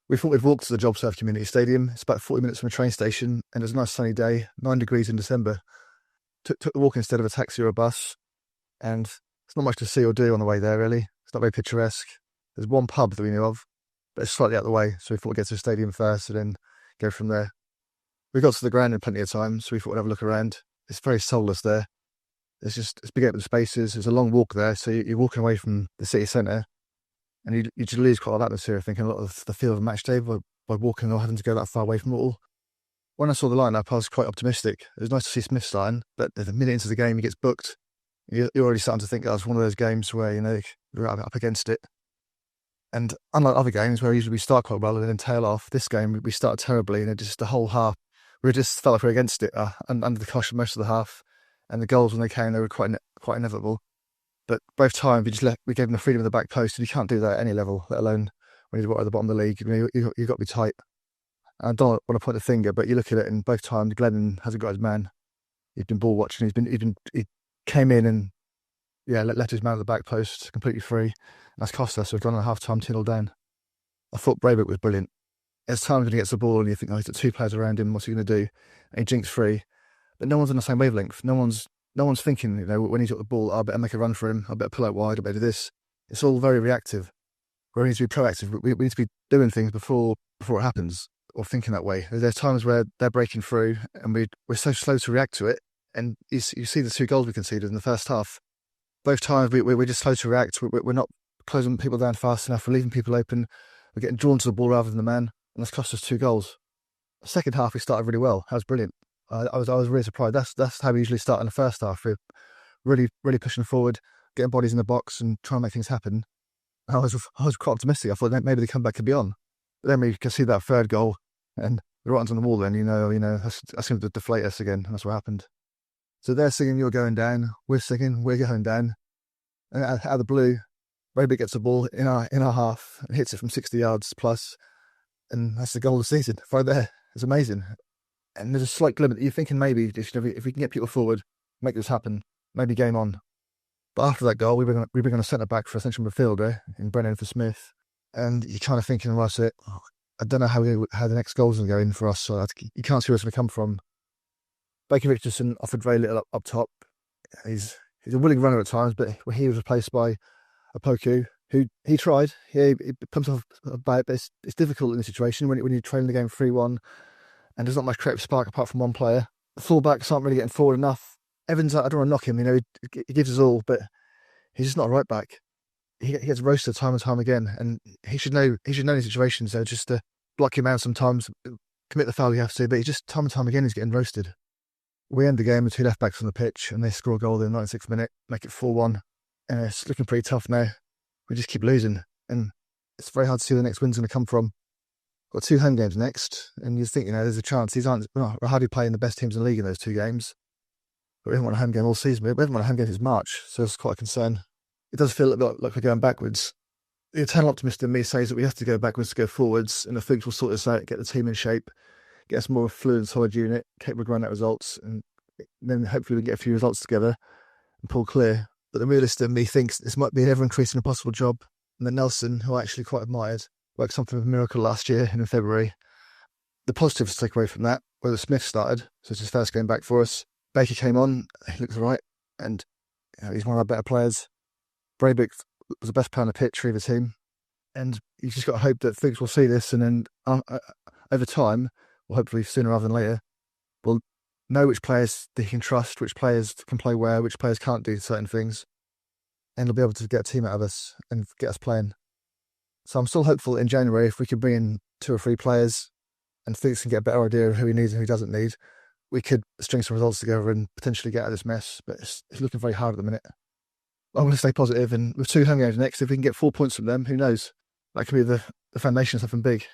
We thought we'd walk to the JobServe Community Stadium. It's about 40 minutes from a train station, and it was a nice sunny day, 9 degrees in December. Took the walk instead of a taxi or a bus, and there's not much to see or do on the way there, really. It's not very picturesque. There's one pub that we knew of, but it's slightly out of the way, so we thought we'd get to the stadium first and then go from there. We got to the ground in plenty of time, so we thought we'd have a look around. It's very soulless there. It's big open spaces. There's a long walk there, so you're walking away from the city centre, and you just lose quite a lot of atmosphere, I think, and a lot of the feel of a match day by walking or having to go that far away from it all. When I saw the lineup, I was quite optimistic. It was nice to see Smith starting, but the minute into the game, he gets booked. You're already starting to think that was one of those games where, you're up against it. And unlike other games where usually we start quite well and then tail off, this game we started terribly, and just the whole half, we just felt like we were against it under the cosh most of the half. And the goals, when they came, they were quite inevitable. But both times we gave them the freedom of the back post, and you can't do that at any level, let alone when you're at the bottom of the league. You've got to be tight. And I don't want to point the finger, but you look at it, and both times Glennon hasn't got his man. He's been ball watching. He came in and left his man at the back post completely free. And that's cost us. We've gone at half time 2-0 down. I thought Braybrick was brilliant. There's times when he gets the ball and you think, he's got two players around him. What's he going to do? And he jinks free. But no one's on the same wavelength. No one's thinking, when he's got the ball, I better make a run for him. I better pull out wide. I better do this. It's all very reactive. Where we need to be proactive. We need to be doing things before it happens, or thinking that way. There's times where they're breaking through, and we're so slow to react to it. And you see the 2 goals we conceded in the first half. Both times we're just slow to react. We're not closing people down fast enough. We're leaving people open. We're getting drawn to the ball rather than the man, and that's cost us 2 goals. The second half we started really well. That was brilliant. I was really surprised. That's how we usually start in the first half. We're really, really pushing forward, getting bodies in the box and trying to make things happen. I was quite optimistic. I thought maybe the comeback could be on. But then we could see that third goal, and the writing's on the wall. Then that's going to deflate us again. And that's what happened. So they're singing "You're Going Down." We're singing "We're Going Down." And out of the blue, Braybrick gets the ball in our half and hits it from 60 yards plus, and that's the goal of the season right there. It's amazing. And there's a slight glimmer that you're thinking maybe if we can get people forward, make this happen, maybe game on. But after that goal, we bring on a centre back for a central midfielder in Brennan for Smith, and you're kind of thinking, well, that's it. I don't know how the next goal's going to go in for us. So you can't see where it's going to come from. Baker Richardson offered very little up top. He's a willing runner at times, but he was replaced by Opoku, who he tried. He comes off about, but it's difficult in this situation when you're trailing the game 3-1. And there's not much creative spark apart from one player. The fullbacks aren't really getting forward enough. Evans, I don't want to knock him. He gives us all, but he's just not a right back. He gets roasted time and time again, and he should know in situations though, just to block him out sometimes, commit the foul you have to. But he just time and time again he's getting roasted. We end the game with 2 left backs on the pitch, and they score a goal in the 96th minute, make it 4-1. And it's looking pretty tough now. We just keep losing, and it's very hard to see where the next win's going to come from. Got 2 home games next, and you think, there's a chance we're hardly playing the best teams in the league in those 2 games. But we haven't won a home game all season. We haven't won a home game since March, so it's quite a concern. It does feel a bit like we're going backwards. The eternal optimist in me says that we have to go backwards to go forwards, and the Fuchs will sort this out, get the team in shape, get us more of a fluid, solid unit, capable of growing out results, and then hopefully we can get a few results together and pull clear. But the realist in me thinks this might be an ever-increasing impossible job, and then Nelson, who I actually quite admired, worked something of a miracle last year in February. The positives to take away from that were that Smith started, so it's his first game back for us. Baker came on, he looks all right, and he's one of our better players. Braybrick was the best player on the pitch for the team, and you just got to hope that Fuchs will see this, and then over time, or hopefully sooner rather than later, we'll know which players they can trust, which players can play where, which players can't do certain things, and they'll be able to get a team out of us and get us playing. So I'm still hopeful in January if we can bring in 2 or 3 players and Fuchs can get a better idea of who he needs and who he doesn't need, we could string some results together and potentially get out of this mess. But it's looking very hard at the minute. I'm going to stay positive, and with 2 home games next, if we can get 4 points from them, who knows? That could be the foundation of something big.